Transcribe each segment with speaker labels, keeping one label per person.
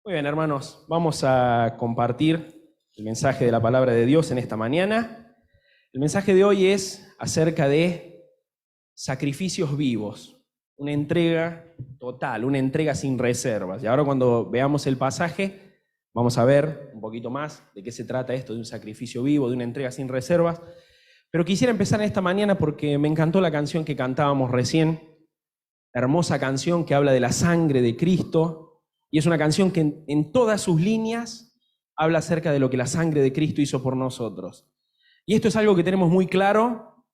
Speaker 1: Muy bien, hermanos, vamos a compartir el mensaje de la palabra de Dios en esta mañana. El mensaje de hoy es acerca de sacrificios vivos, una entrega total, una entrega sin reservas. Y ahora cuando veamos el pasaje, vamos a ver un poquito más de qué se trata esto de un sacrificio vivo, de una entrega sin reservas. Pero quisiera empezar en esta mañana porque me encantó la canción que cantábamos recién, hermosa canción que habla de la sangre de Cristo. Y es una canción que en todas sus líneas habla acerca de lo que la sangre de Cristo hizo por nosotros. Y esto es algo que tenemos muy claro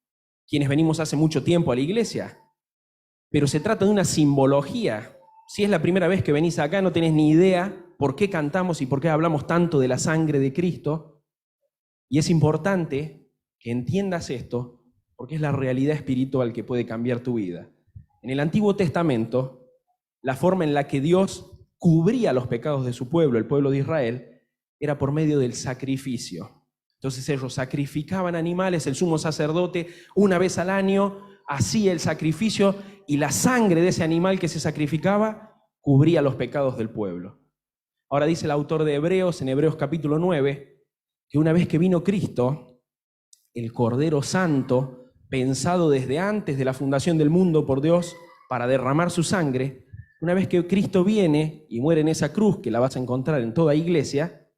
Speaker 1: quienes venimos hace mucho tiempo a la iglesia. Pero se trata de una simbología. Si es la primera vez que venís acá, no tenés ni idea por qué cantamos y por qué hablamos tanto de la sangre de Cristo. Y es importante que entiendas esto, porque es la realidad espiritual que puede cambiar tu vida. En el Antiguo Testamento, la forma en la que Dios cubría los pecados de su pueblo, el pueblo de Israel, era por medio del sacrificio. Entonces ellos sacrificaban animales, el sumo sacerdote una vez al año hacía el sacrificio y la sangre de ese animal que se sacrificaba cubría los pecados del pueblo. Ahora dice el autor de Hebreos, en Hebreos capítulo 9, que una vez que vino Cristo, el Cordero Santo, pensado desde antes de la fundación del mundo por Dios para derramar su sangre, una vez que Cristo viene y muere en esa cruz, que la vas a encontrar en toda iglesia,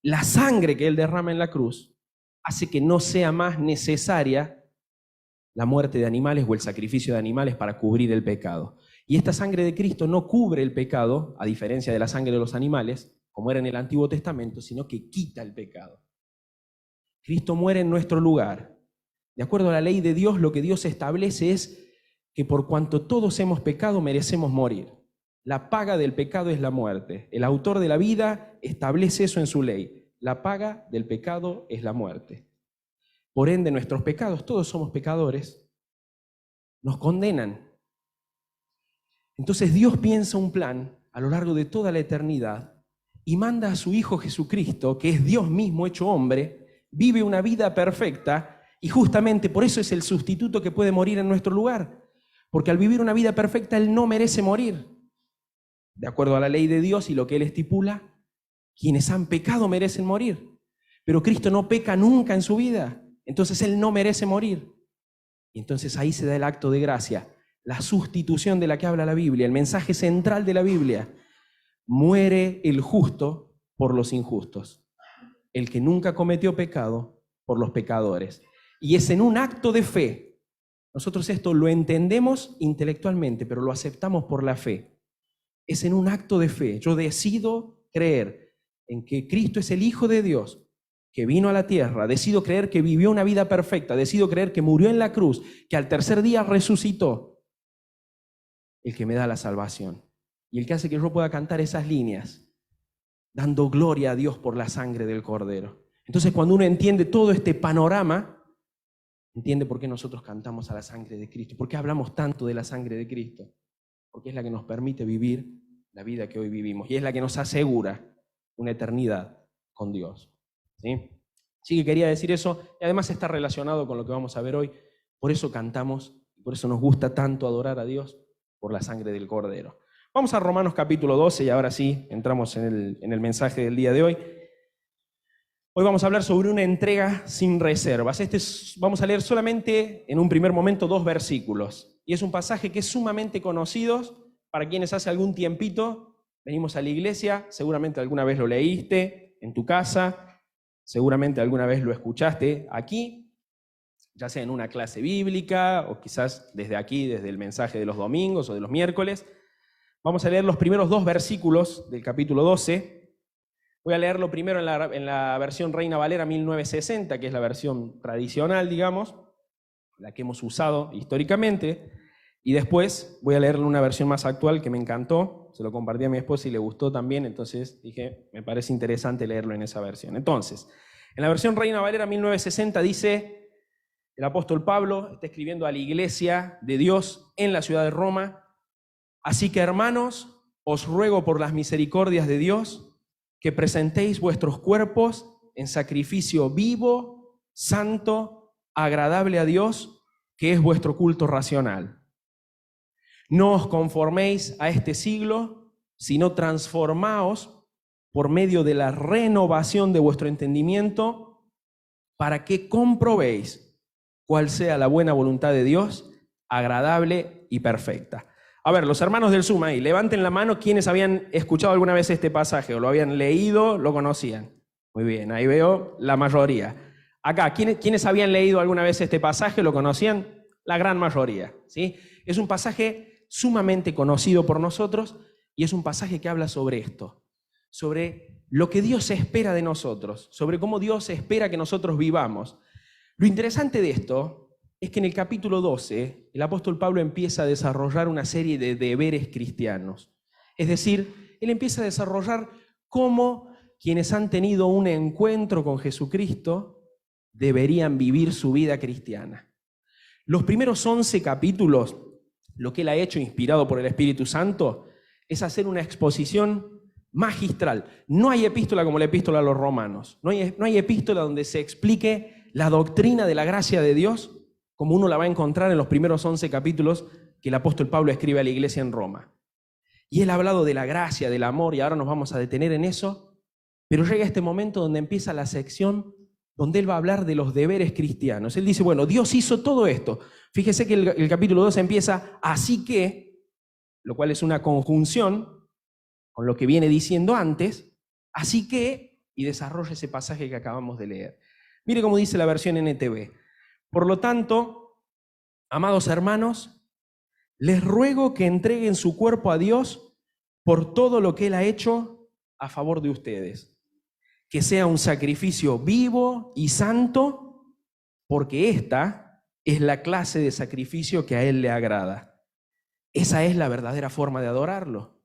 Speaker 1: la sangre que Él derrama en la cruz hace que no sea más necesaria la muerte de animales o el sacrificio de animales para cubrir el pecado. Y esta sangre de Cristo no cubre el pecado, a diferencia de la sangre de los animales, como era en el Antiguo Testamento, sino que quita el pecado. Cristo muere en nuestro lugar. De acuerdo a la ley de Dios, lo que Dios establece es que por cuanto todos hemos pecado, merecemos morir. La paga del pecado es la muerte. El autor de la vida establece eso en su ley. La paga del pecado es la muerte. Por ende, nuestros pecados, todos somos pecadores, nos condenan. Entonces Dios piensa un plan a lo largo de toda la eternidad y manda a su Hijo Jesucristo, que es Dios mismo hecho hombre, vive una vida perfecta y justamente por eso es el sustituto que puede morir en nuestro lugar. Porque al vivir una vida perfecta, Él no merece morir. De acuerdo a la ley de Dios y lo que Él estipula, quienes han pecado merecen morir. Pero Cristo no peca nunca en su vida, entonces Él no merece morir. Y entonces ahí se da el acto de gracia, la sustitución de la que habla la Biblia, el mensaje central de la Biblia. Muere el justo por los injustos, el que nunca cometió pecado por los pecadores. Y es en un acto de fe. Nosotros esto lo entendemos intelectualmente, pero lo aceptamos por la fe. Es en un acto de fe. Yo decido creer en que Cristo es el Hijo de Dios, que vino a la tierra. Decido creer que vivió una vida perfecta. Decido creer que murió en la cruz, que al tercer día resucitó. El que me da la salvación. Y el que hace que yo pueda cantar esas líneas, dando gloria a Dios por la sangre del Cordero. Entonces, cuando uno entiende todo este panorama, entiende por qué nosotros cantamos a la sangre de Cristo. ¿Por qué hablamos tanto de la sangre de Cristo? Porque es la que nos permite vivir la vida que hoy vivimos y es la que nos asegura una eternidad con Dios. ¿Sí? Así que quería decir eso y además está relacionado con lo que vamos a ver hoy. Por eso cantamos, por eso nos gusta tanto adorar a Dios por la sangre del Cordero. Vamos a Romanos capítulo 12 y ahora sí entramos en el mensaje del día de hoy. Hoy vamos a hablar sobre una entrega sin reservas. Vamos a leer solamente en un primer momento 2 versículos. Y es un pasaje que es sumamente conocido para quienes hace algún tiempito venimos a la iglesia. Seguramente alguna vez lo leíste en tu casa, seguramente alguna vez lo escuchaste aquí, ya sea en una clase bíblica o quizás desde aquí, desde el mensaje de los domingos o de los miércoles. Vamos a leer los primeros 2 versículos del capítulo 12. Voy a leerlo primero en la versión Reina Valera 1960, que es la versión tradicional, digamos, la que hemos usado históricamente, y después voy a leerle una versión más actual que me encantó, se lo compartí a mi esposa y le gustó también, entonces dije, me parece interesante leerlo en esa versión. Entonces, en la versión Reina Valera 1960 dice, el apóstol Pablo está escribiendo a la iglesia de Dios en la ciudad de Roma, así que hermanos, os ruego por las misericordias de Dios, que presentéis vuestros cuerpos en sacrificio vivo, santo, agradable a Dios, que es vuestro culto racional. No os conforméis a este siglo, sino transformaos por medio de la renovación de vuestro entendimiento, para que comprobéis cuál sea la buena voluntad de Dios, agradable y perfecta. A ver, los hermanos del Zoom ahí, levanten la mano quienes habían escuchado alguna vez este pasaje, o lo habían leído, lo conocían. Muy bien, ahí veo la mayoría. Acá, ¿quiénes habían leído alguna vez este pasaje, lo conocían? La gran mayoría, ¿sí? Es un pasaje sumamente conocido por nosotros y es un pasaje que habla sobre esto, sobre lo que Dios espera de nosotros, sobre cómo Dios espera que nosotros vivamos. Lo interesante de esto es que en el capítulo 12 el apóstol Pablo empieza a desarrollar una serie de deberes cristianos. Es decir, él empieza a desarrollar cómo quienes han tenido un encuentro con Jesucristo deberían vivir su vida cristiana. Los primeros 11 capítulos, lo que él ha hecho, inspirado por el Espíritu Santo, es hacer una exposición magistral. No hay epístola como la epístola a los romanos. No hay epístola donde se explique la doctrina de la gracia de Dios como uno la va a encontrar en los primeros 11 capítulos que el apóstol Pablo escribe a la iglesia en Roma. Y él ha hablado de la gracia, del amor, y ahora nos vamos a detener en eso, pero llega este momento donde empieza la sección donde él va a hablar de los deberes cristianos. Él dice, bueno, Dios hizo todo esto. Fíjese que el capítulo 2 empieza, así que, lo cual es una conjunción con lo que viene diciendo antes, así que, y desarrolla ese pasaje que acabamos de leer. Mire cómo dice la versión NTV. Por lo tanto, amados hermanos, les ruego que entreguen su cuerpo a Dios por todo lo que Él ha hecho a favor de ustedes. Que sea un sacrificio vivo y santo, porque esta es la clase de sacrificio que a Él le agrada. Esa es la verdadera forma de adorarlo.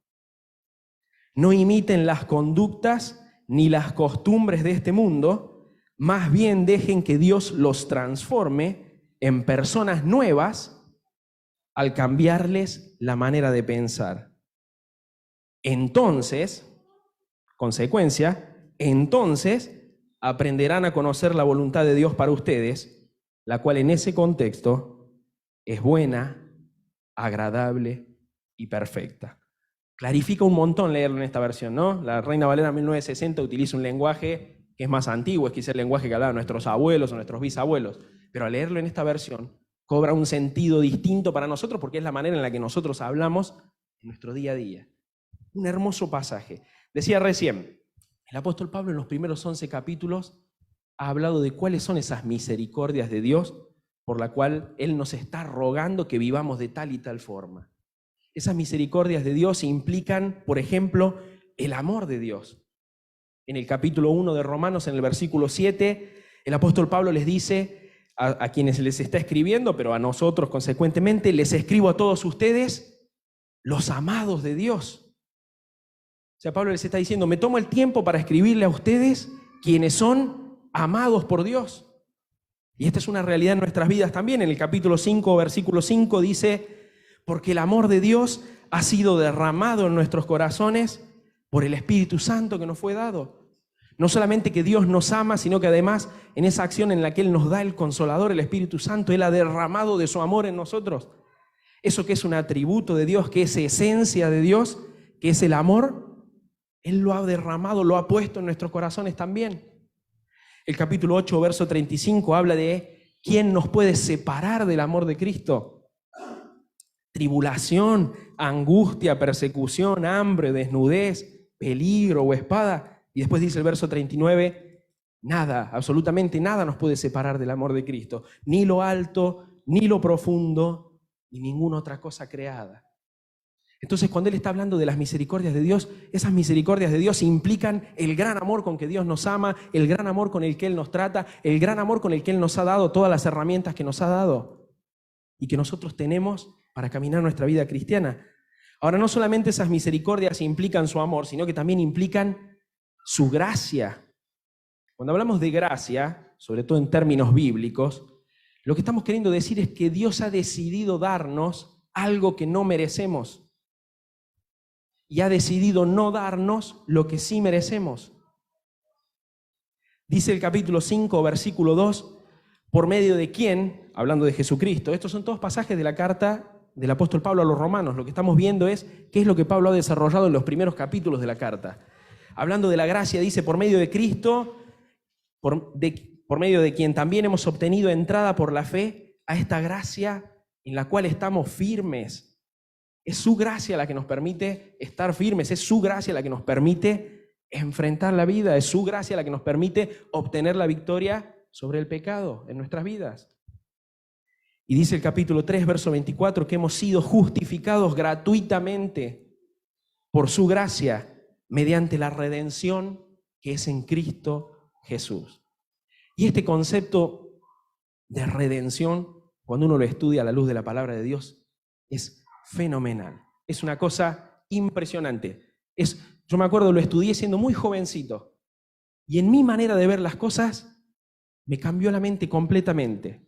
Speaker 1: No imiten las conductas ni las costumbres de este mundo, más bien dejen que Dios los transforme en personas nuevas al cambiarles la manera de pensar. Entonces, entonces aprenderán a conocer la voluntad de Dios para ustedes, la cual en ese contexto es buena, agradable y perfecta. Clarifica un montón leerlo en esta versión, ¿no? La Reina Valera 1960 utiliza un lenguaje que es más antiguo, es quizá el lenguaje que hablaban nuestros abuelos o nuestros bisabuelos, pero al leerlo en esta versión cobra un sentido distinto para nosotros porque es la manera en la que nosotros hablamos en nuestro día a día. Un hermoso pasaje. Decía recién, el apóstol Pablo en los primeros 11 capítulos ha hablado de cuáles son esas misericordias de Dios por la cual Él nos está rogando que vivamos de tal y tal forma. Esas misericordias de Dios implican, por ejemplo, el amor de Dios. En el capítulo 1 de Romanos, en el versículo 7, el apóstol Pablo les dice a quienes les está escribiendo, pero a nosotros consecuentemente, les escribo a todos ustedes, los amados de Dios. O sea, Pablo les está diciendo, me tomo el tiempo para escribirle a ustedes quienes son amados por Dios. Y esta es una realidad en nuestras vidas también. En el capítulo 5, versículo 5 dice, porque el amor de Dios ha sido derramado en nuestros corazones por el Espíritu Santo que nos fue dado. No solamente que Dios nos ama, sino que además en esa acción en la que Él nos da el Consolador, el Espíritu Santo, Él ha derramado de su amor en nosotros. Eso que es un atributo de Dios, que es esencia de Dios, que es el amor, Él lo ha derramado, lo ha puesto en nuestros corazones también. El capítulo 8, verso 35 habla de quién nos puede separar del amor de Cristo. Tribulación, angustia, persecución, hambre, desnudez, peligro o espada. Y después dice el verso 39, nada, absolutamente nada nos puede separar del amor de Cristo. Ni lo alto, ni lo profundo, ni ninguna otra cosa creada. Entonces, cuando Él está hablando de las misericordias de Dios, esas misericordias de Dios implican el gran amor con que Dios nos ama, el gran amor con el que Él nos trata, el gran amor con el que Él nos ha dado todas las herramientas que nos ha dado y que nosotros tenemos para caminar nuestra vida cristiana. Ahora, no solamente esas misericordias implican su amor, sino que también implican su gracia. Cuando hablamos de gracia, sobre todo en términos bíblicos, lo que estamos queriendo decir es que Dios ha decidido darnos algo que no merecemos. Y ha decidido no darnos lo que sí merecemos. Dice el capítulo 5, versículo 2, por medio de quién, hablando de Jesucristo. Estos son todos pasajes de la carta del apóstol Pablo a los romanos. Lo que estamos viendo es qué es lo que Pablo ha desarrollado en los primeros capítulos de la carta. hablando de la gracia, dice, por medio de Cristo, por medio de quien también hemos obtenido entrada por la fe a esta gracia en la cual estamos firmes. Es su gracia la que nos permite estar firmes, es su gracia la que nos permite enfrentar la vida, es su gracia la que nos permite obtener la victoria sobre el pecado en nuestras vidas. Y dice el capítulo 3, verso 24, que hemos sido justificados gratuitamente por su gracia mediante la redención que es en Cristo Jesús. Y este concepto de redención, cuando uno lo estudia a la luz de la palabra de Dios, es fenomenal. Es una cosa impresionante. Yo me acuerdo, lo estudié siendo muy jovencito. Y en mi manera de ver las cosas, me cambió la mente completamente.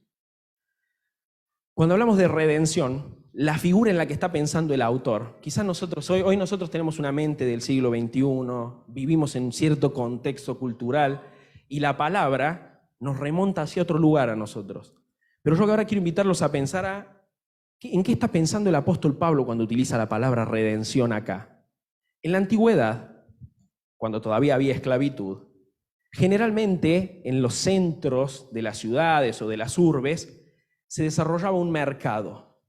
Speaker 1: Cuando hablamos de redención, la figura en la que está pensando el autor, quizás hoy nosotros tenemos una mente del siglo XXI, vivimos en un cierto contexto cultural, y la palabra nos remonta hacia otro lugar a nosotros. Pero yo ahora quiero invitarlos a pensar ¿en qué está pensando el apóstol Pablo cuando utiliza la palabra redención acá? En la antigüedad, cuando todavía había esclavitud, generalmente en los centros de las ciudades o de las urbes se desarrollaba un mercado.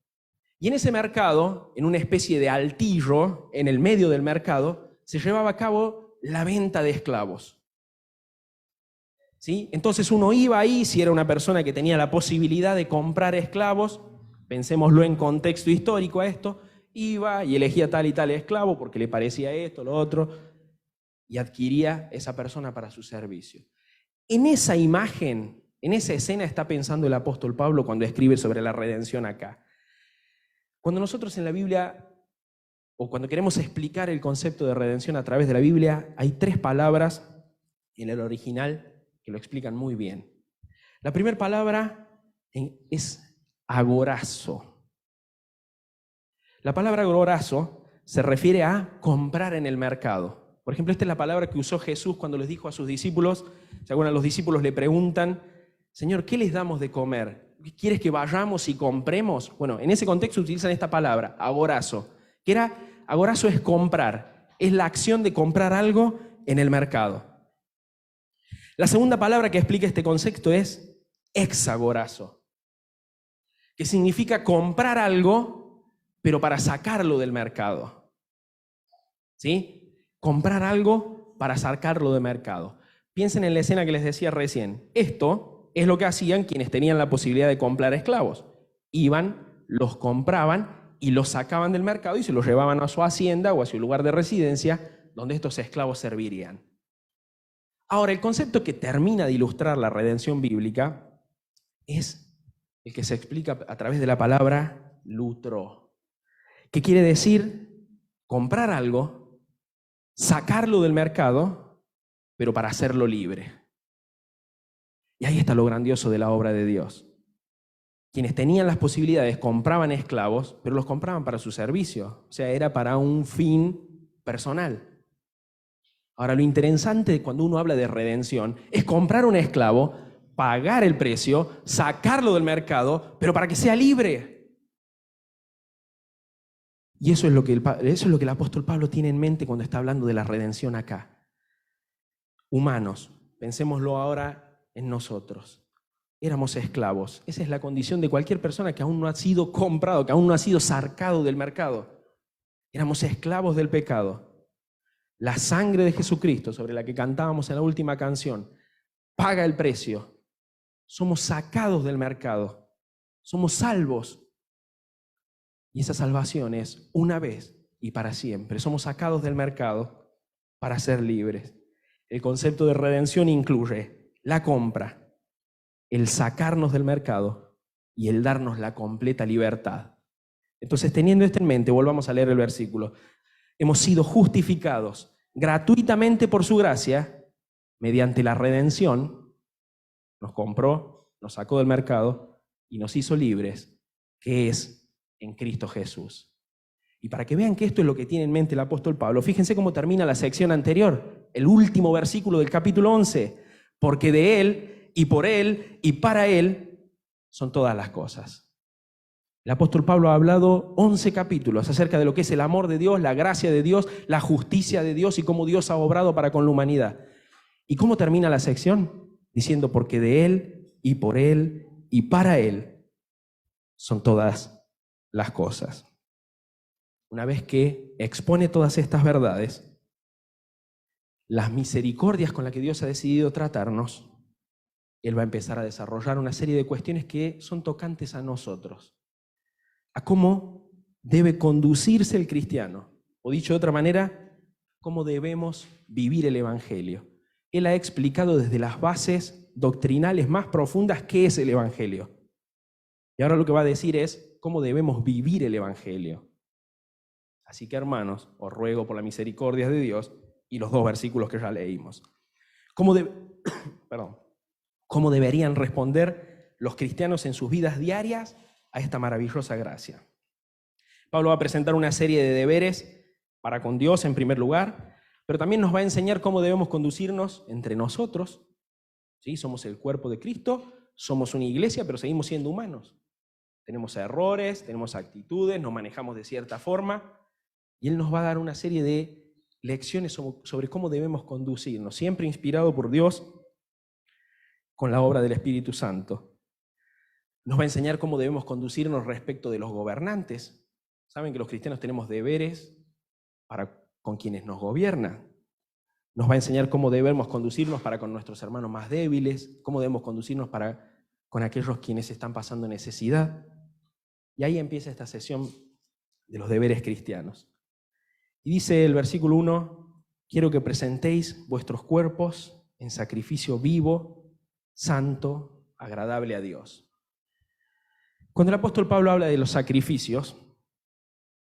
Speaker 1: Y en ese mercado, en una especie de altillo, en el medio del mercado, se llevaba a cabo la venta de esclavos. ¿Sí? Entonces uno iba ahí, si era una persona que tenía la posibilidad de comprar esclavos, pensémoslo en contexto histórico a esto, iba y elegía tal y tal esclavo porque le parecía esto, lo otro, y adquiría esa persona para su servicio. En esa imagen, en esa escena está pensando el apóstol Pablo cuando escribe sobre la redención acá. Cuando nosotros en la Biblia, o cuando queremos explicar el concepto de redención a través de la Biblia, hay 3 palabras en el original que lo explican muy bien. La primera palabra es agorazo. La palabra agorazo se refiere a comprar en el mercado. Por ejemplo, esta es la palabra que usó Jesús cuando les dijo a sus discípulos, si alguno de los discípulos le preguntan, Señor, ¿qué les damos de comer? ¿Quieres que vayamos y compremos? Bueno, en ese contexto utilizan esta palabra, agorazo, agorazo es comprar, es la acción de comprar algo en el mercado. La segunda palabra que explica este concepto es exagorazo, que significa comprar algo, pero para sacarlo del mercado. ¿Sí? Comprar algo para sacarlo del mercado. Piensen en la escena que les decía recién. Esto es lo que hacían quienes tenían la posibilidad de comprar esclavos. Iban, los compraban y los sacaban del mercado y se los llevaban a su hacienda o a su lugar de residencia, donde estos esclavos servirían. Ahora, el concepto que termina de ilustrar la redención bíblica es el que se explica a través de la palabra lutro, que quiere decir comprar algo, sacarlo del mercado, pero para hacerlo libre. Y ahí está lo grandioso de la obra de Dios. Quienes tenían las posibilidades compraban esclavos, pero los compraban para su servicio, o sea, era para un fin personal. Ahora, lo interesante cuando uno habla de redención es comprar un esclavo, pagar el precio, sacarlo del mercado, pero para que sea libre. Y eso es lo que el apóstol Pablo tiene en mente cuando está hablando de la redención acá. Humanos, pensémoslo ahora en nosotros. Éramos esclavos. Esa es la condición de cualquier persona que aún no ha sido comprado, que aún no ha sido sacado del mercado. Éramos esclavos del pecado. La sangre de Jesucristo, sobre la que cantábamos en la última canción, paga el precio. Somos sacados del mercado. Somos salvos. Y esa salvación es una vez y para siempre. Somos sacados del mercado para ser libres. El concepto de redención incluye la compra, el sacarnos del mercado y el darnos la completa libertad. Entonces, teniendo esto en mente, volvamos a leer el versículo. Hemos sido justificados gratuitamente por su gracia, mediante la redención, nos compró, nos sacó del mercado y nos hizo libres, que es en Cristo Jesús. Y para que vean que esto es lo que tiene en mente el apóstol Pablo, fíjense cómo termina la sección anterior, el último versículo del capítulo 11, porque de Él y por Él y para Él son todas las cosas. El apóstol Pablo ha hablado 11 capítulos acerca de lo que es el amor de Dios, la gracia de Dios, la justicia de Dios y cómo Dios ha obrado para con la humanidad. ¿Y cómo termina la sección? Diciendo, porque de Él y por Él y para Él son todas las cosas. Una vez que expone todas estas verdades, las misericordias con las que Dios ha decidido tratarnos, Él va a empezar a desarrollar una serie de cuestiones que son tocantes a nosotros, a cómo debe conducirse el cristiano, o dicho de otra manera, cómo debemos vivir el Evangelio. Él ha explicado desde las bases doctrinales más profundas qué es el Evangelio. Y ahora lo que va a decir es cómo debemos vivir el Evangelio. Así que, hermanos, os ruego por la misericordia de Dios y los 2 versículos que ya leímos. ¿Cómo deberían responder los cristianos en sus vidas diarias a esta maravillosa gracia? Pablo va a presentar una serie de deberes para con Dios en primer lugar, pero también nos va a enseñar cómo debemos conducirnos entre nosotros. ¿Sí? Somos el cuerpo de Cristo, somos una iglesia, pero seguimos siendo humanos. Tenemos errores, tenemos actitudes, nos manejamos de cierta forma, y Él nos va a dar una serie de lecciones sobre cómo debemos conducirnos, siempre inspirado por Dios con la obra del Espíritu Santo. Nos va a enseñar cómo debemos conducirnos respecto de los gobernantes. Saben que los cristianos tenemos deberes con quienes nos gobiernan. Nos va a enseñar cómo debemos conducirnos para con nuestros hermanos más débiles, cómo debemos conducirnos con aquellos quienes están pasando necesidad. Y ahí empieza esta sesión de los deberes cristianos. Y dice el versículo 1, quiero que presentéis vuestros cuerpos en sacrificio vivo, santo, agradable a Dios. Cuando el apóstol Pablo habla de los sacrificios,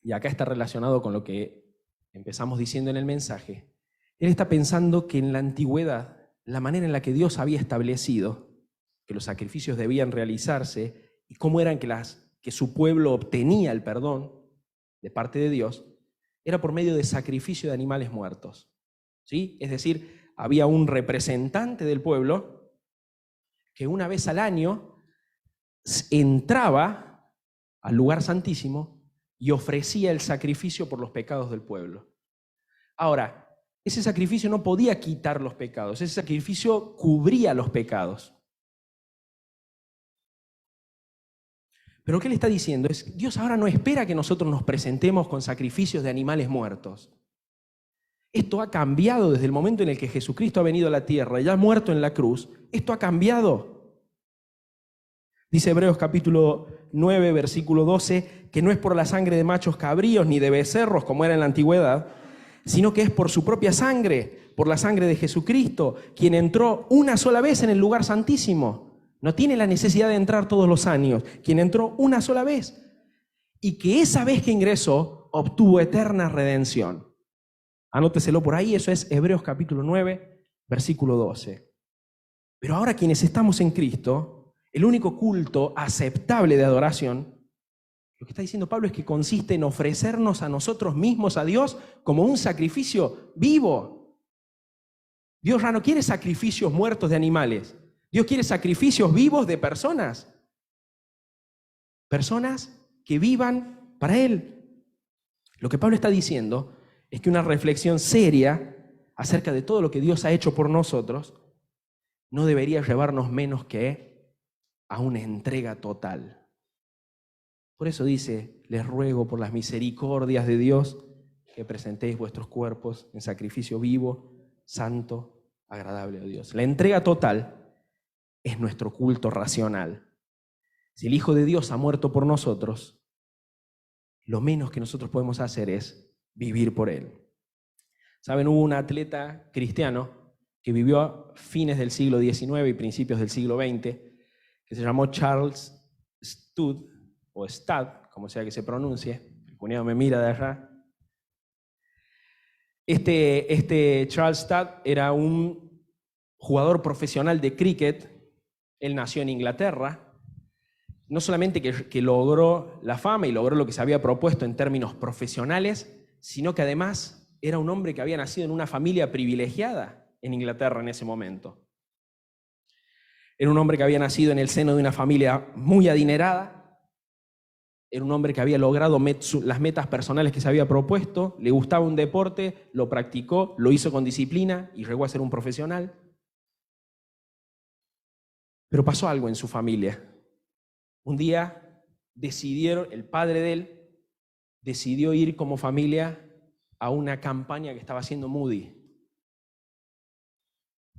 Speaker 1: y acá está relacionado con lo que empezamos diciendo en el mensaje, él está pensando que en la antigüedad, la manera en la que Dios había establecido que los sacrificios debían realizarse y cómo eran que su pueblo obtenía el perdón de parte de Dios, era por medio de sacrificio de animales muertos. ¿Sí? Es decir, había un representante del pueblo que una vez al año entraba al lugar santísimo y ofrecía el sacrificio por los pecados del pueblo. Ahora, ese sacrificio no podía quitar los pecados, ese sacrificio cubría los pecados. Pero lo que él está diciendo es, Dios ahora no espera que nosotros nos presentemos con sacrificios de animales muertos. Esto ha cambiado desde el momento en el que Jesucristo ha venido a la tierra y ha muerto en la cruz. Esto ha cambiado. Dice Hebreos capítulo 9, versículo 12, que no es por la sangre de machos cabríos ni de becerros como era en la antigüedad, sino que es por su propia sangre, por la sangre de Jesucristo, quien entró una sola vez en el lugar santísimo. No tiene la necesidad de entrar todos los años, quien entró una sola vez. Y que esa vez que ingresó, obtuvo eterna redención. Anóteselo por ahí, eso es Hebreos capítulo 9, versículo 12. Pero ahora quienes estamos en Cristo, el único culto aceptable de adoración, lo que está diciendo Pablo es que consiste en ofrecernos a nosotros mismos a Dios como un sacrificio vivo. Dios ya no quiere sacrificios muertos de animales. Dios quiere sacrificios vivos de personas. Personas que vivan para Él. Lo que Pablo está diciendo es que una reflexión seria acerca de todo lo que Dios ha hecho por nosotros no debería llevarnos menos que a una entrega total. Por eso dice, les ruego por las misericordias de Dios que presentéis vuestros cuerpos en sacrificio vivo, santo, agradable a Dios. La entrega total es nuestro culto racional. Si el Hijo de Dios ha muerto por nosotros, lo menos que nosotros podemos hacer es vivir por Él. Saben, hubo un atleta cristiano que vivió a fines del siglo XIX y principios del siglo XX, que se llamó Charles Studd, o Studd, como sea que se pronuncie. El cuñado me mira de allá. Este Charles Studd era un jugador profesional de cricket. Él nació en Inglaterra. No solamente que logró la fama y logró lo que se había propuesto en términos profesionales, sino que además era un hombre que había nacido en una familia privilegiada en Inglaterra en ese momento. Era un hombre que había nacido en el seno de una familia muy adinerada, Era un hombre que había logrado las metas personales que se había propuesto, le gustaba un deporte, lo practicó, lo hizo con disciplina y llegó a ser un profesional. Pero pasó algo en su familia. Un día el padre de él decidió ir como familia a una campaña que estaba haciendo Moody.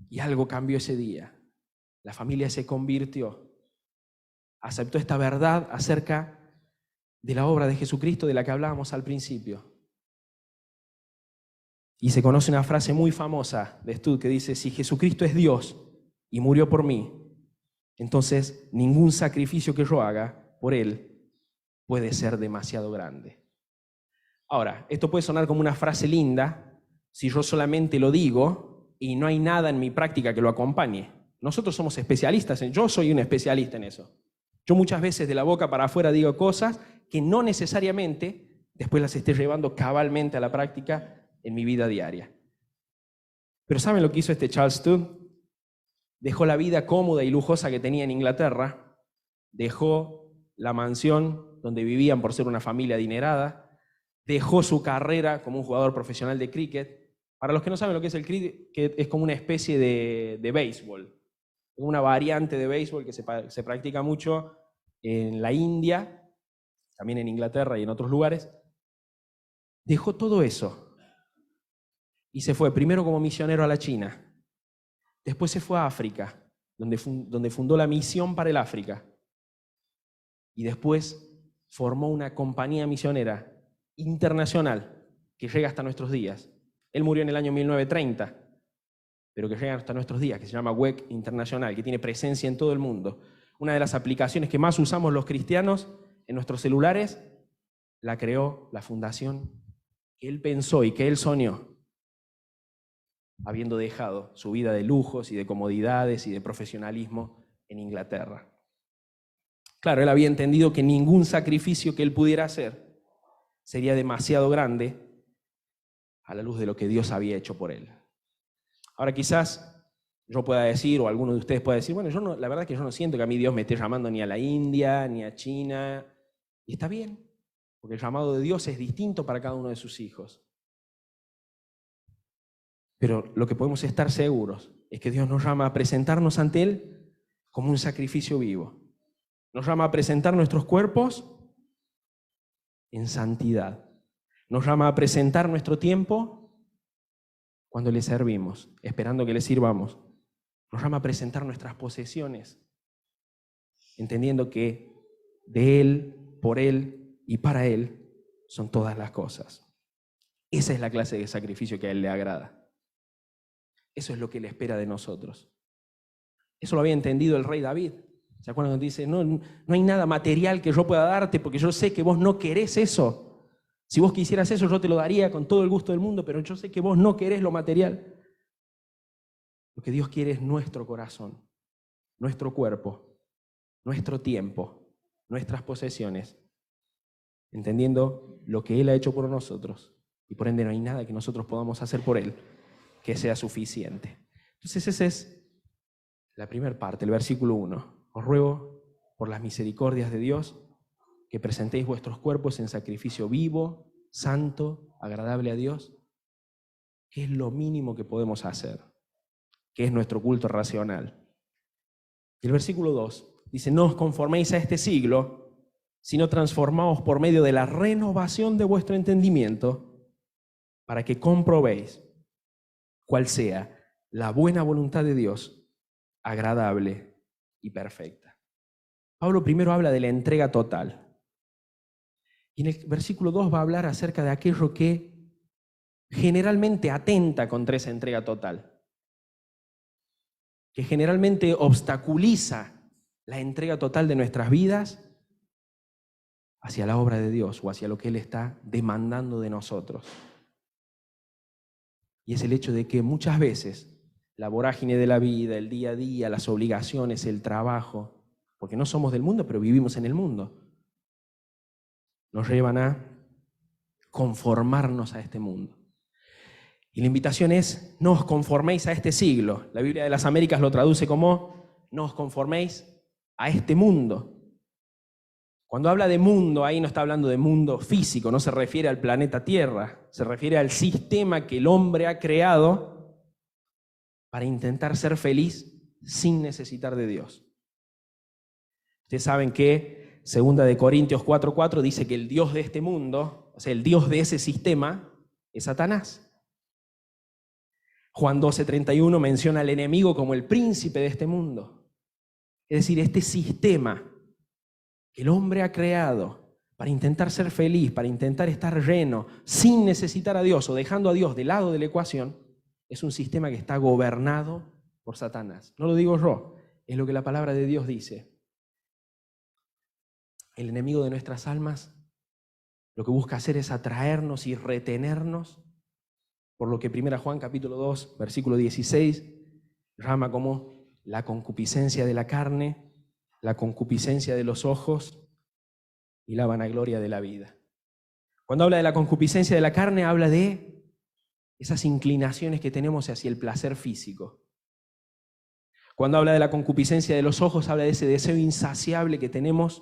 Speaker 1: Y algo cambió ese día. La familia se convirtió, aceptó esta verdad acerca de la obra de Jesucristo de la que hablábamos al principio. Y se conoce una frase muy famosa de Stud que dice: si Jesucristo es Dios y murió por mí, entonces ningún sacrificio que yo haga por Él puede ser demasiado grande. Ahora, esto puede sonar como una frase linda si yo solamente lo digo y no hay nada en mi práctica que lo acompañe. Nosotros somos especialistas, yo soy un especialista en eso. Yo muchas veces de la boca para afuera digo cosas que no necesariamente después las esté llevando cabalmente a la práctica en mi vida diaria. Pero ¿saben lo que hizo este Charles Stud? Dejó la vida cómoda y lujosa que tenía en Inglaterra, dejó la mansión donde vivían por ser una familia adinerada, dejó su carrera como un jugador profesional de cricket. Para los que no saben lo que es el cricket, es como una especie de béisbol, una variante de béisbol que se practica mucho en la India, también en Inglaterra y en otros lugares. Dejó todo eso y se fue primero como misionero a la China. Después se fue a África, donde fundó la Misión para el África. Y después formó una compañía misionera internacional que llega hasta nuestros días. Él murió en el año 1930, pero que llega hasta nuestros días, que se llama WEC Internacional, que tiene presencia en todo el mundo. Una de las aplicaciones que más usamos los cristianos en nuestros celulares, la creó la fundación que él pensó y que él soñó, habiendo dejado su vida de lujos y de comodidades y de profesionalismo en Inglaterra. Claro, él había entendido que ningún sacrificio que él pudiera hacer sería demasiado grande a la luz de lo que Dios había hecho por él. Ahora quizás yo pueda decir, o alguno de ustedes pueda decir, bueno, la verdad es que yo no siento que a mí Dios me esté llamando ni a la India, ni a China. Y está bien, porque el llamado de Dios es distinto para cada uno de sus hijos. Pero lo que podemos estar seguros es que Dios nos llama a presentarnos ante Él como un sacrificio vivo. Nos llama a presentar nuestros cuerpos en santidad. Nos llama a presentar nuestro tiempo cuando le servimos, esperando que le sirvamos. Nos llama a presentar nuestras posesiones, entendiendo que de Él, por Él y para Él son todas las cosas. Esa es la clase de sacrificio que a Él le agrada. Eso es lo que Él espera de nosotros. Eso lo había entendido el rey David. ¿Se acuerdan cuando dice, no hay nada material que yo pueda darte porque yo sé que vos no querés eso? Si vos quisieras eso yo te lo daría con todo el gusto del mundo, pero yo sé que vos no querés lo material. Lo que Dios quiere es nuestro corazón, nuestro cuerpo, nuestro tiempo, nuestras posesiones, entendiendo lo que Él ha hecho por nosotros y por ende no hay nada que nosotros podamos hacer por Él que sea suficiente. Entonces esa es la primera parte, el versículo 1. Os ruego por las misericordias de Dios que presentéis vuestros cuerpos en sacrificio vivo, santo, agradable a Dios, que es lo mínimo que podemos hacer, que es nuestro culto racional. Y el versículo 2 dice, no os conforméis a este siglo, sino transformaos por medio de la renovación de vuestro entendimiento, para que comprobéis cuál sea la buena voluntad de Dios, agradable y perfecta. Pablo primero habla de la entrega total. Y en el versículo 2 va a hablar acerca de aquello que generalmente atenta contra esa entrega total, que generalmente obstaculiza la entrega total de nuestras vidas hacia la obra de Dios o hacia lo que Él está demandando de nosotros. Y es el hecho de que muchas veces la vorágine de la vida, el día a día, las obligaciones, el trabajo, porque no somos del mundo, pero vivimos en el mundo, nos llevan a conformarnos a este mundo. Y la invitación es, no os conforméis a este siglo. La Biblia de las Américas lo traduce como, no os conforméis a este mundo. Cuando habla de mundo, ahí no está hablando de mundo físico, no se refiere al planeta Tierra, se refiere al sistema que el hombre ha creado para intentar ser feliz sin necesitar de Dios. Ustedes saben que 2 Corintios 4:4 dice que el Dios de este mundo, o sea, el Dios de ese sistema, es Satanás. Juan 12:31 menciona al enemigo como el príncipe de este mundo. Es decir, este sistema que el hombre ha creado para intentar ser feliz, para intentar estar lleno, sin necesitar a Dios o dejando a Dios de lado de la ecuación, es un sistema que está gobernado por Satanás. No lo digo yo, es lo que la palabra de Dios dice. El enemigo de nuestras almas lo que busca hacer es atraernos y retenernos, por lo que 1 Juan capítulo 2, versículo 16, llama como la concupiscencia de la carne, la concupiscencia de los ojos y la vanagloria de la vida. Cuando habla de la concupiscencia de la carne, habla de esas inclinaciones que tenemos hacia el placer físico. Cuando habla de la concupiscencia de los ojos, habla de ese deseo insaciable que tenemos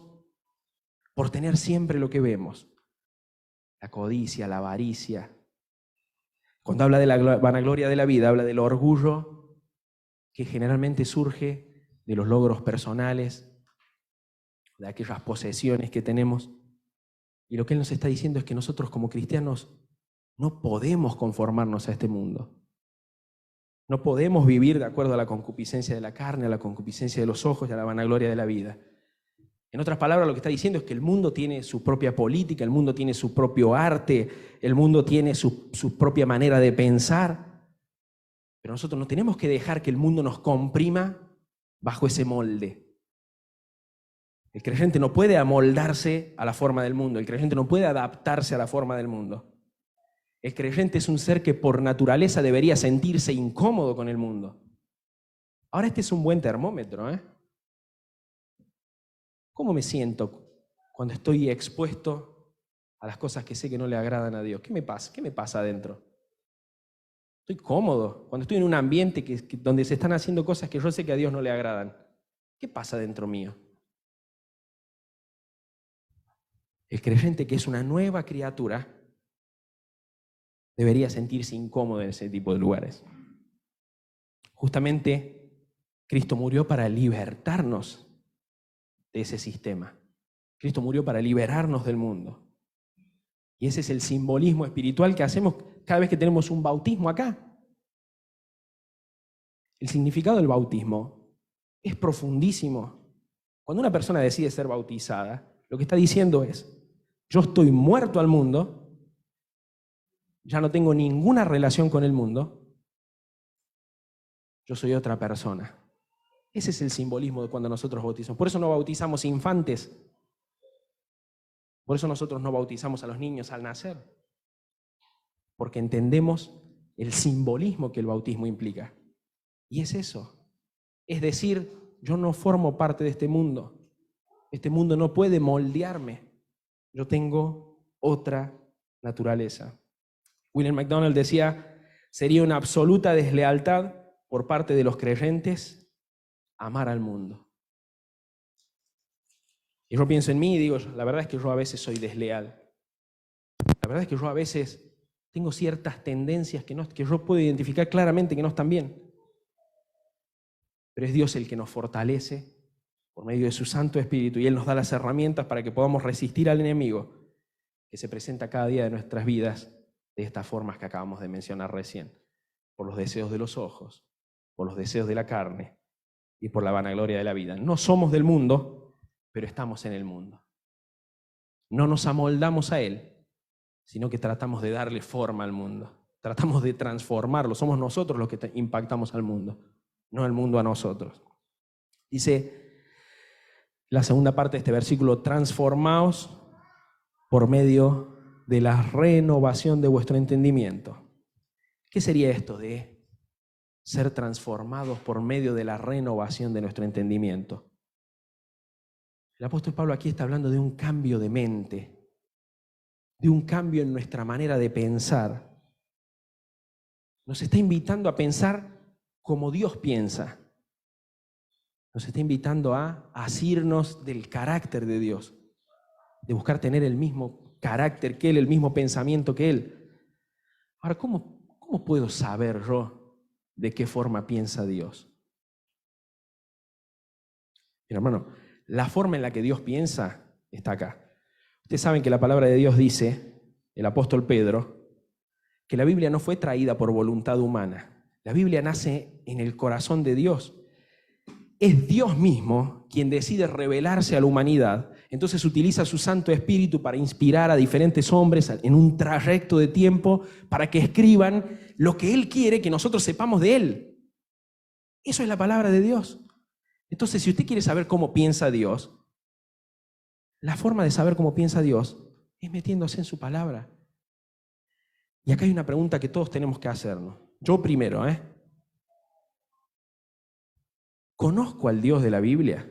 Speaker 1: por tener siempre lo que vemos. La codicia, la avaricia. Cuando habla de la vanagloria de la vida, habla del orgullo que generalmente surge de los logros personales, de aquellas posesiones que tenemos. Y lo que Él nos está diciendo es que nosotros como cristianos no podemos conformarnos a este mundo. No podemos vivir de acuerdo a la concupiscencia de la carne, a la concupiscencia de los ojos y a la vanagloria de la vida. En otras palabras, lo que está diciendo es que el mundo tiene su propia política, el mundo tiene su propio arte, el mundo tiene su propia manera de pensar. Pero nosotros no tenemos que dejar que el mundo nos comprima bajo ese molde. El creyente no puede amoldarse a la forma del mundo, el creyente no puede adaptarse a la forma del mundo. El creyente es un ser que por naturaleza debería sentirse incómodo con el mundo. Ahora este es un buen termómetro, ¿eh? ¿Cómo me siento cuando estoy expuesto a las cosas que sé que no le agradan a Dios? ¿Qué me pasa? ¿Qué me pasa adentro? Estoy cómodo cuando estoy en un ambiente donde se están haciendo cosas que yo sé que a Dios no le agradan. ¿Qué pasa dentro mío? El creyente, que es una nueva criatura, debería sentirse incómodo en ese tipo de lugares. Justamente, Cristo murió para libertarnos de ese sistema. Cristo murió para liberarnos del mundo. Y ese es el simbolismo espiritual que hacemos cada vez que tenemos un bautismo acá. El significado del bautismo es profundísimo. Cuando una persona decide ser bautizada, lo que está diciendo es: yo estoy muerto al mundo, ya no tengo ninguna relación con el mundo, yo soy otra persona. Ese es el simbolismo de cuando nosotros bautizamos. Por eso no bautizamos infantes. Por eso nosotros no bautizamos a los niños al nacer. Porque entendemos el simbolismo que el bautismo implica. Y es eso. Es decir, yo no formo parte de este mundo. Este mundo no puede moldearme. Yo tengo otra naturaleza. William MacDonald decía: sería una absoluta deslealtad por parte de los creyentes amar al mundo. Y yo pienso en mí y digo, la verdad es que yo a veces soy desleal. La verdad es que yo a veces tengo ciertas tendencias que yo puedo identificar claramente que no están bien. Pero es Dios el que nos fortalece por medio de su Santo Espíritu, y Él nos da las herramientas para que podamos resistir al enemigo que se presenta cada día de nuestras vidas de estas formas que acabamos de mencionar recién: por los deseos de los ojos, por los deseos de la carne y por la vanagloria de la vida. No somos del mundo, pero estamos en el mundo. No nos amoldamos a Él, sino que tratamos de darle forma al mundo. Tratamos de transformarlo. Somos nosotros los que impactamos al mundo, no el mundo a nosotros. Dice la segunda parte de este versículo: transformaos por medio de la renovación de vuestro entendimiento. ¿Qué sería esto de ser transformados por medio de la renovación de nuestro entendimiento? El apóstol Pablo aquí está hablando de un cambio de mente, de un cambio en nuestra manera de pensar. Nos está invitando a pensar como Dios piensa. Nos está invitando a asirnos del carácter de Dios. de buscar tener el mismo carácter que Él, el mismo pensamiento que Él. Ahora, ¿cómo puedo saber yo de qué forma piensa Dios? Mira, hermano, la forma en la que Dios piensa está acá. Ustedes saben que la palabra de Dios dice, el apóstol Pedro, que la Biblia no fue traída por voluntad humana. La Biblia nace en el corazón de Dios. Es Dios mismo quien decide revelarse a la humanidad. Entonces utiliza su Santo Espíritu para inspirar a diferentes hombres en un trayecto de tiempo para que escriban lo que Él quiere que nosotros sepamos de Él. Eso es la palabra de Dios. Entonces, si usted quiere saber cómo piensa Dios, la forma de saber cómo piensa Dios es metiéndose en su palabra. Y acá hay una pregunta que todos tenemos que hacernos. Yo primero, ¿conozco al Dios de la Biblia?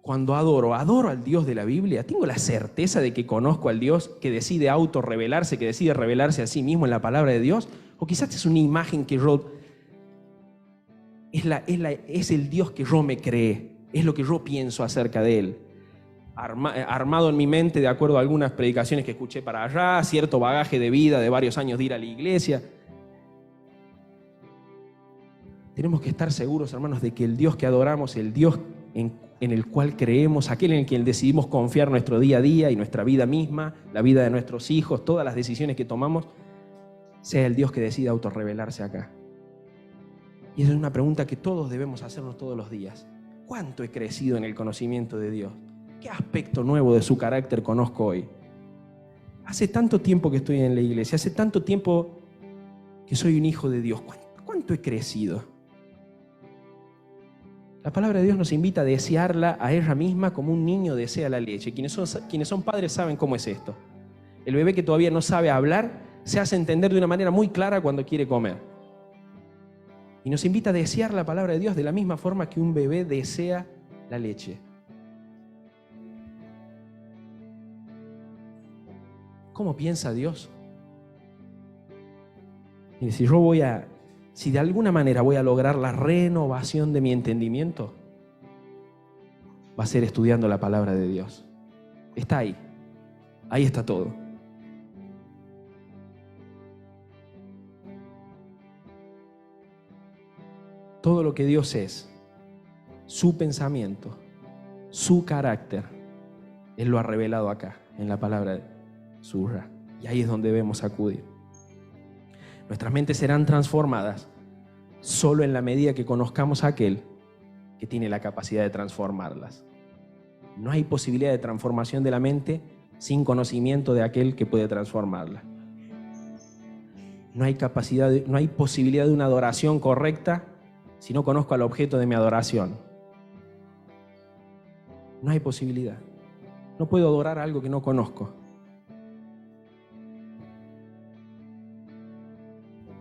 Speaker 1: Cuando adoro al Dios de la Biblia, ¿tengo la certeza de que conozco al Dios que decide autorrevelarse, que decide revelarse a sí mismo en la palabra de Dios? ¿O quizás es una imagen que yo... Es el Dios que yo me creé, es lo que yo pienso acerca de Él. Armado en mi mente de acuerdo a algunas predicaciones que escuché para allá, cierto bagaje de vida de varios años de ir a la iglesia. Tenemos que estar seguros, hermanos, de que el Dios que adoramos, el Dios en el cual creemos, aquel en el que decidimos confiar nuestro día a día y nuestra vida misma, la vida de nuestros hijos, todas las decisiones que tomamos, sea el Dios que decida autorrevelarse acá. Y esa es una pregunta que todos debemos hacernos todos los días. ¿Cuánto he crecido en el conocimiento de Dios? ¿Qué aspecto nuevo de su carácter conozco hoy? Hace tanto tiempo que estoy en la iglesia, hace tanto tiempo que soy un hijo de Dios. ¿Cuánto he crecido? La palabra de Dios nos invita a desearla a ella misma como un niño desea la leche. Quienes son padres saben cómo es esto. El bebé que todavía no sabe hablar se hace entender de una manera muy clara cuando quiere comer. Y nos invita a desear la palabra de Dios de la misma forma que un bebé desea la leche. ¿Cómo piensa Dios? Y si de alguna manera voy a lograr la renovación de mi entendimiento, va a ser estudiando la palabra de Dios. Está ahí. Ahí está todo. Todo lo que Dios es, su pensamiento, su carácter, Él lo ha revelado acá, en la palabra suya. Y ahí es donde debemos acudir. Nuestras mentes serán transformadas solo en la medida que conozcamos a aquel que tiene la capacidad de transformarlas. No hay posibilidad de transformación de la mente sin conocimiento de aquel que puede transformarla. No hay posibilidad de una adoración correcta si no conozco al objeto de mi adoración. No hay posibilidad. No puedo adorar algo que no conozco.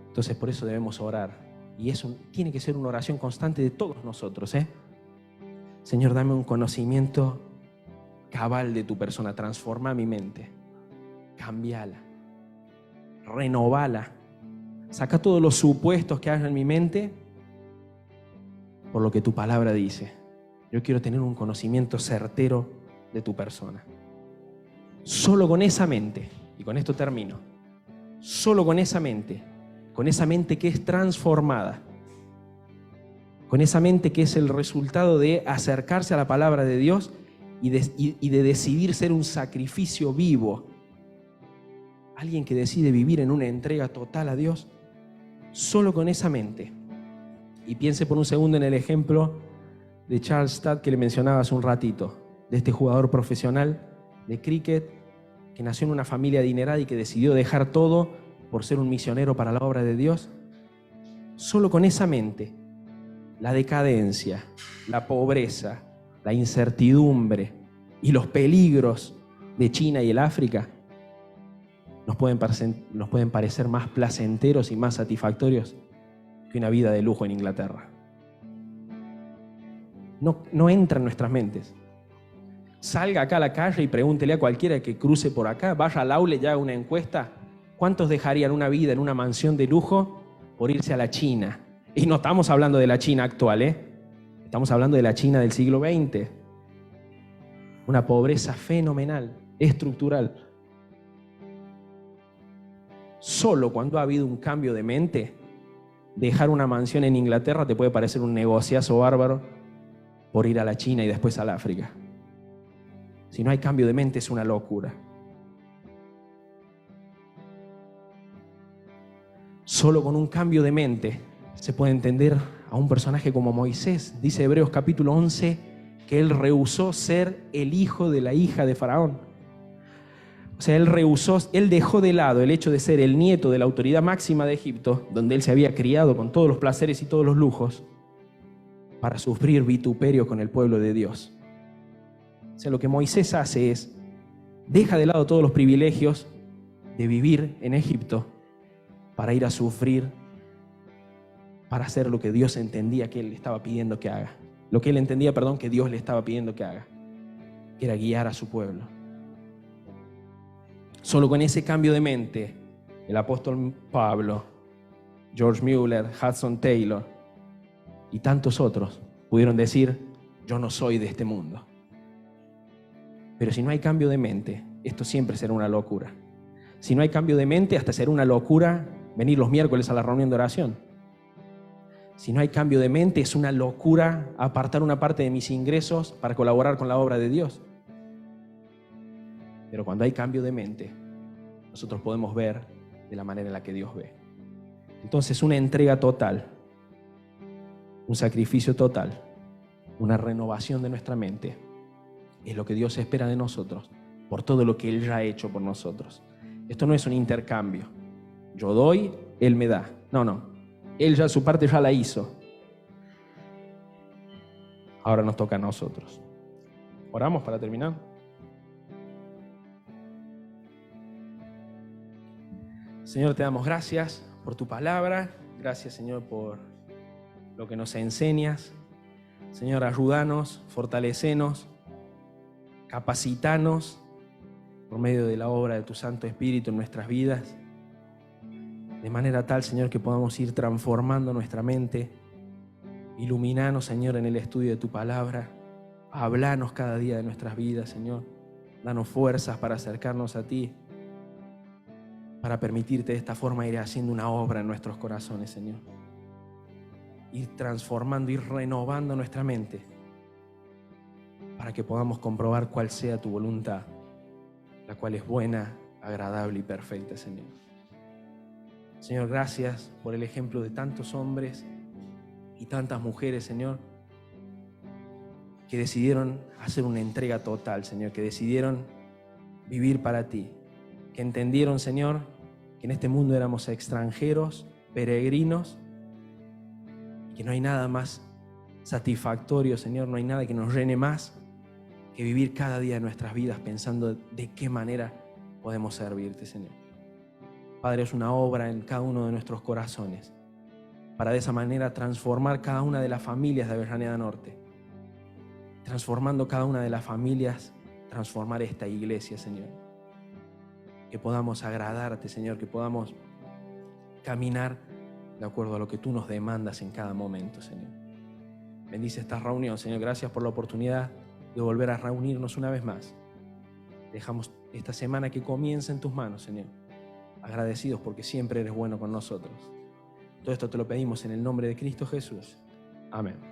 Speaker 1: Entonces por eso debemos orar. Y eso tiene que ser una oración constante de todos nosotros. Señor, dame un conocimiento cabal de tu persona. Transforma mi mente. Cámbiala. Renovala. Saca todos los supuestos que haya en mi mente por lo que tu palabra dice. Yo quiero tener un conocimiento certero de tu persona. Solo con esa mente, y con esto termino, solo con esa mente que es transformada, con esa mente que es el resultado de acercarse a la palabra de Dios y de decidir ser un sacrificio vivo, alguien que decide vivir en una entrega total a Dios, solo con esa mente. Y piense por un segundo en el ejemplo de Charles Stade que le mencionaba hace un ratito, de este jugador profesional de cricket que nació en una familia adinerada y que decidió dejar todo por ser un misionero para la obra de Dios. Solo con esa mente, la decadencia, la pobreza, la incertidumbre y los peligros de China y el África nos pueden parecer más placenteros y más satisfactorios que una vida de lujo en Inglaterra. No entra en nuestras mentes. Salga acá a la calle y pregúntele a cualquiera que cruce por acá, vaya al aula y haga una encuesta. ¿Cuántos dejarían una vida en una mansión de lujo por irse a la China? Y no estamos hablando de la China actual, Estamos hablando de la China del siglo XX. Una pobreza fenomenal, estructural. Solo cuando ha habido un cambio de mente, dejar una mansión en Inglaterra te puede parecer un negociazo bárbaro por ir a la China y después al África. Si no hay cambio de mente, es una locura. Solo con un cambio de mente se puede entender a un personaje como Moisés. Dice Hebreos capítulo 11 que él rehusó ser el hijo de la hija de Faraón. O sea, él dejó de lado el hecho de ser el nieto de la autoridad máxima de Egipto, donde él se había criado con todos los placeres y todos los lujos, para sufrir vituperio con el pueblo de Dios. O sea, lo que Moisés hace es, deja de lado todos los privilegios de vivir en Egipto para ir a sufrir, para hacer lo que Dios entendía que él le estaba pidiendo que haga. Lo que él entendía, que Dios le estaba pidiendo que haga, que era guiar a su pueblo. Solo con ese cambio de mente, el apóstol Pablo, George Mueller, Hudson Taylor y tantos otros pudieron decir, yo no soy de este mundo. Pero si no hay cambio de mente, esto siempre será una locura. Si no hay cambio de mente, hasta será una locura venir los miércoles a la reunión de oración. Si no hay cambio de mente, es una locura apartar una parte de mis ingresos para colaborar con la obra de Dios. Pero cuando hay cambio de mente, nosotros podemos ver de la manera en la que Dios ve. Entonces, una entrega total, un sacrificio total, una renovación de nuestra mente, es lo que Dios espera de nosotros, por todo lo que Él ya ha hecho por nosotros. Esto no es un intercambio. Yo doy, Él me da. No. Él ya su parte ya la hizo. Ahora nos toca a nosotros. ¿Oramos para terminar? Señor, te damos gracias por tu palabra. Gracias, Señor, por lo que nos enseñas. Señor, ayúdanos, fortalecenos, capacitanos por medio de la obra de tu Santo Espíritu en nuestras vidas. De manera tal, Señor, que podamos ir transformando nuestra mente. Iluminanos, Señor, en el estudio de tu palabra. Hablanos cada día de nuestras vidas, Señor. Danos fuerzas para acercarnos a ti, para permitirte de esta forma ir haciendo una obra en nuestros corazones, Señor. Ir transformando, ir renovando nuestra mente para que podamos comprobar cuál sea tu voluntad, la cual es buena, agradable y perfecta, Señor. Señor, gracias por el ejemplo de tantos hombres y tantas mujeres, Señor, que decidieron hacer una entrega total, Señor, que decidieron vivir para ti, que entendieron, Señor, que en este mundo éramos extranjeros, peregrinos, y que no hay nada más satisfactorio, Señor, no hay nada que nos llene más que vivir cada día de nuestras vidas pensando de qué manera podemos servirte, Señor. Padre, es una obra en cada uno de nuestros corazones para de esa manera transformar cada una de las familias de Avellaneda Norte, transformando cada una de las familias, transformar esta iglesia, Señor. Que podamos agradarte, Señor, que podamos caminar de acuerdo a lo que tú nos demandas en cada momento, Señor. Bendice esta reunión, Señor. Gracias por la oportunidad de volver a reunirnos una vez más. Dejamos esta semana que comienza en tus manos, Señor. Agradecidos porque siempre eres bueno con nosotros. Todo esto te lo pedimos en el nombre de Cristo Jesús. Amén.